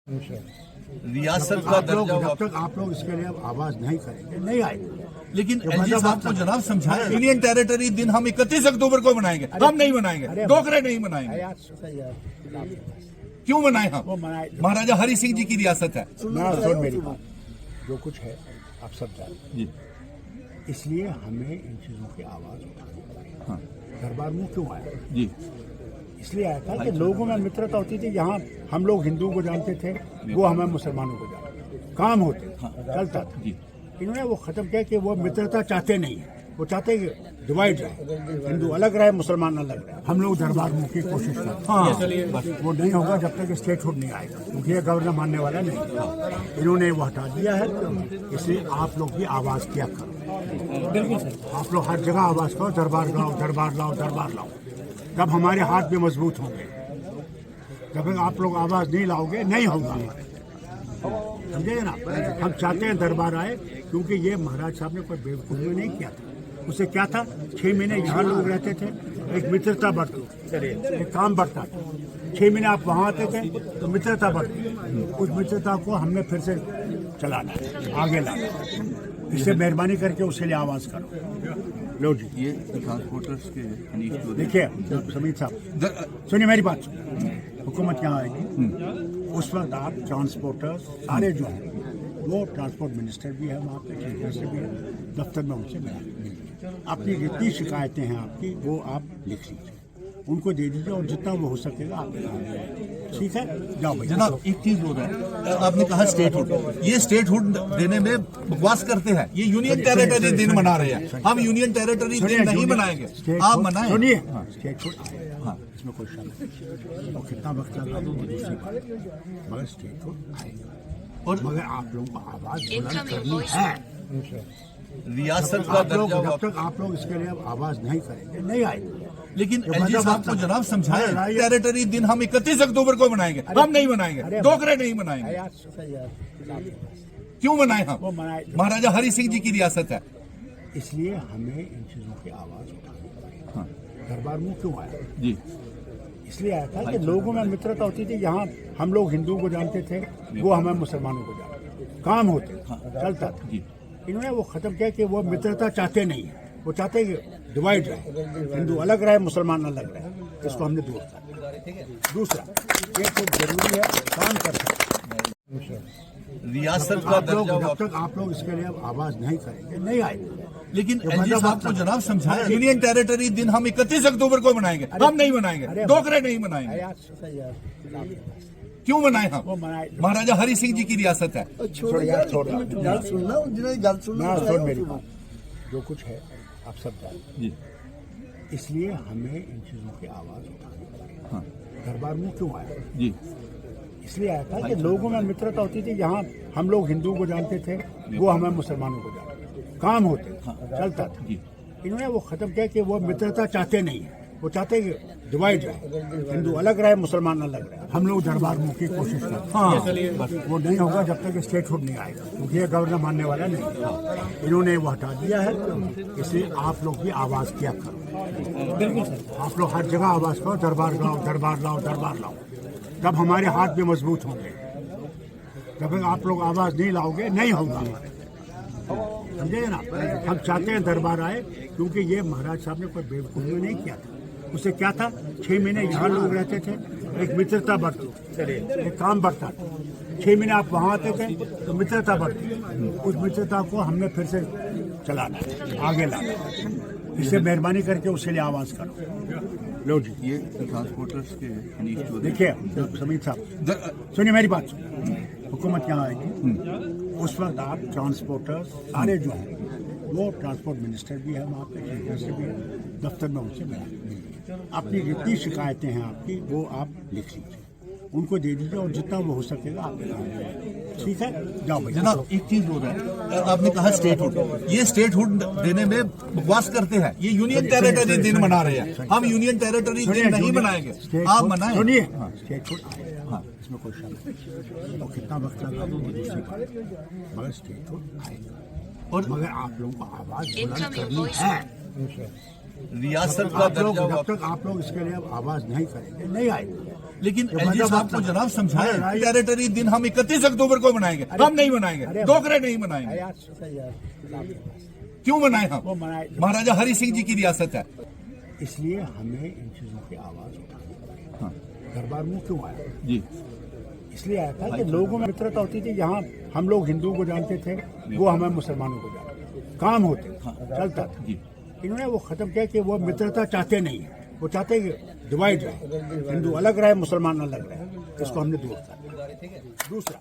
रियासत का दर्जा जब तक आप लोग इसके लिए आवाज नहीं करेंगे नहीं आएंगे। लेकिन एलजी साहब को जनाब समझाया यूनियन टेरिटरी दिन हम 31 अक्टूबर को मनाएंगे, हम नहीं मनाएंगे, डोगरे नहीं मनाएंगे। क्यों मनाए हम? महाराजा हरि सिंह जी की रियासत है। मेरी बात जो कुछ है आप सब जानते जी, इसलिए हमें इन चीजों की आवाज उठानी पड़ेगी। हाँ। दरबार मुंह क्यों आया? जी, इसलिए आया था कि लोगों में मित्रता होती थी। यहाँ हम लोग हिंदुओं को जानते थे, वो हमें मुसलमानों को जानते थे, काम होते चलता था। इन्होंने वो खत्म किया कि वो मित्रता चाहते नहीं है, वो चाहते हैं कि डिवाइड रहे, हिंदू अलग रहे, मुसलमान अलग रहे। हम लोग दरबार मुंह की कोशिश करते हैं, वो नहीं होगा जब तक स्टेटहुड नहीं आएगा, क्योंकि ये गवर्नर मानने वाला नहीं। इन्होंने वो हटा दिया है, इसलिए आप लोग भी आवाज किया करो। आप लोग हर जगह आवाज करो, दरबार लाओ, दरबार लाओ, दरबार लाओ। तब हमारे हाथ भी मजबूत होंगे। जब तक आप लोग आवाज नहीं लाओगे नहीं होगा, समझे ना। हम चाहते हैं दरबार आए, क्योंकि ये महाराज साहब ने कोई बेवकूफ़ी नहीं किया था। उसे क्या था, 6 महीने यहाँ लोग रहते थे, एक मित्रता बढ़ती, एक काम बढ़ता था। 6 महीने आप वहाँ आते थे तो मित्रता बढ़ती, उस मित्रता को हमने फिर से चलाना है, आगे लाना। इससे मेहरबानी करके उसके लिए आवाज़ करो। लो जी, ये ट्रांसपोर्टर्स के देखिए समीर साहब सुनिए मेरी बात, हुकूमत यहाँ आएगी उस वक्त आप ट्रांसपोर्टर्स सारे जो हैं, वो ट्रांसपोर्ट मिनिस्टर भी है वहाँ पे, चीफ मिनिस्टर भी है, दफ्तर में उनसे मिलिए। अपनी जितनी शिकायतें हैं आपकी वो आप लिख लीजिए, उनको दे दीजिए, और जितना वो हो सकेगा आप ठीक है। जाओ भाई। जनाब एक चीज हो रहा है, आपने कहा स्टेटहुड, ये स्टेटहुड देने में बकवास करते हैं। ये यूनियन टेरिटरी दिन मना रहे हैं, हम यूनियन टेरिटरी दिन नहीं मनाएंगे, आप मनाएं। सुनिए, स्टेटहुड आएगा, इसमें कोई शक नहीं। और कितना वक्त लगा दूसरी बात, मगर स्टेटहुड आएगा, और मगर आप लोगों को आवाज बुलंद करनी है। रियासत का दर्जा जब तक आप लोग इसके लिए आवाज नहीं करेंगे नहीं आएंगे। लेकिन एलजी साहब को जनाब समझाया टेरिटरी दिन हम 31 अक्टूबर को मनाएंगे, हम नहीं मनाएंगे, डोगरे नहीं मनाएंगे। क्यों मनाए हम? महाराजा हरि सिंह जी की रियासत है। इसलिए हमें इन चीजों की आवाज उठानी पड़ेगी। दरबार मुंह क्यों आया? जी, इसलिए आया था कि लोगों में मित्रता होती थी। यहाँ हम लोग हिंदुओं को जानते थे, वो हमें मुसलमानों को जानते थे, काम होते चलता था। इन्होंने वो खत्म किया कि वो मित्रता चाहते नहीं है, वो चाहते हैं कि डिवाइड रहे, हिंदू अलग रहे, मुसलमान अलग रहे। इसको हमने दूर कर। दूसरा ये खूब जरूरी है, काम करता रियासत का दर्जा जब तक आप लोग इसके लिए आवाज नहीं करेंगे नहीं आएंगे। लेकिन एलजी साहब को जनाब समझाया यूनियन टेरिटरी दिन हम 31 अक्टूबर को मनाएंगे, हम नहीं मनाएंगे, डोगरे नहीं मनाएंगे। क्यों मनाए हम? महाराजा हरि सिंह जी की रियासत है। सुन मेरी बात, जो कुछ है आप सब जानते, इसलिए हमें इन चीजों की आवाज उठानी पड़ेगी। दरबार मुंह क्यों आया? जी, इसलिए आया था कि लोगों में मित्रता होती थी। यहाँ हम लोग हिंदुओं को जानते थे, वो हमें मुसलमानों को जानते थे, काम होते चलता था। इन्होंने वो खत्म किया कि वो मित्रता चाहते नहीं है, वो चाहते हैं कि डिवाइड रहे, हिंदू अलग रहे, मुसलमान अलग रहे। हम लोग दरबार मुंह की कोशिश करते हैं, वो नहीं होगा जब तक स्टेटहुड नहीं आएगा, क्योंकि ये गवर्नर मानने वाला नहीं। इन्होंने वो हटा दिया है, इसलिए आप लोग भी आवाज किया करो। आप लोग हर जगह आवाज करो, दरबार लाओ, दरबार लाओ, दरबार लाओ। तब हमारे हाथ भी मजबूत होंगे। जब तक आप लोग आवाज नहीं लाओगे नहीं होगा, समझे ना। हम चाहते हैं दरबार आए, क्योंकि ये महाराज साहब ने कोई बेवकूफ़ी नहीं किया था। उसे क्या था, 6 महीने यहाँ लोग रहते थे, एक मित्रता बढ़ती, एक काम बढ़ता था। 6 महीने आप वहाँ आते थे तो मित्रता बढ़ती, उस मित्रता को हमने फिर से चलाना है, आगे लाना। इससे मेहरबानी करके उसके लिए आवाज करो। लो जी, ये ट्रांसपोर्टर्स के देखिए समीर साहब सुनिए मेरी बात, हुकूमत यहाँ आएगी उस वक्त आप ट्रांसपोर्टर्स सारे जो हैं, वो ट्रांसपोर्ट मिनिस्टर भी है वहाँ पे, चीफ मिनिस्टर भी है, दफ्तर में उनसे मिलिए। अपनी जितनी शिकायतें हैं आपकी वो आप लिख लीजिए, उनको दे दीजिए, और जितना वो हो सकेगा आप ठीक है। जाओ भाई। जनाब एक चीज हो रहा है, आपने कहा स्टेटहुड, ये स्टेटहुड देने में बकवास करते हैं। ये यूनियन टेरिटरी दिन मना रहे हैं, हम यूनियन टेरिटरी दिन नहीं मनाएंगे, आप मनाएं। सुनिए, स्टेटहुड आएगा, इसमें कोई शक नहीं। और कितना वक्त लगा दूसरी बात, मगर स्टेटहुड आएगा, और मगर आप लोगों को आवाज बुलंद करनी है। रियासत का आप लोग दर्जा जब तक आप लोग इसके लिए आवाज नहीं करेंगे नहीं आएगी। लेकिन ये एलजी साहब को जनाब समझाएं, टेरिटरी दिन हम 31 अक्टूबर को मनाएंगे, हम नहीं मनाएंगे, डोगरे नहीं मनाएंगे। यार सही है, क्यों मनाएं हम? वो मनाए महाराजा हरि सिंह जी की रियासत है। इसलिए हमें इन चीजों की आवाज उठानी है। हाँ। दरबार मुंह क्यों आया? जी इसलिए आया था कि लोगों में मित्रता होती थी। यहाँ हम लोग हिंदू को जानते थे, वो हमें मुसलमानों को जानते, काम होते चलता था। जी इन्होंने वो खत्म किया कि वो मित्रता चाहते नहीं है, वो चाहते हैं कि डिवाइड रहे, हिंदू अलग रहे, मुसलमान अलग रहे। इसको हमने दूर कर दिया। दूसरा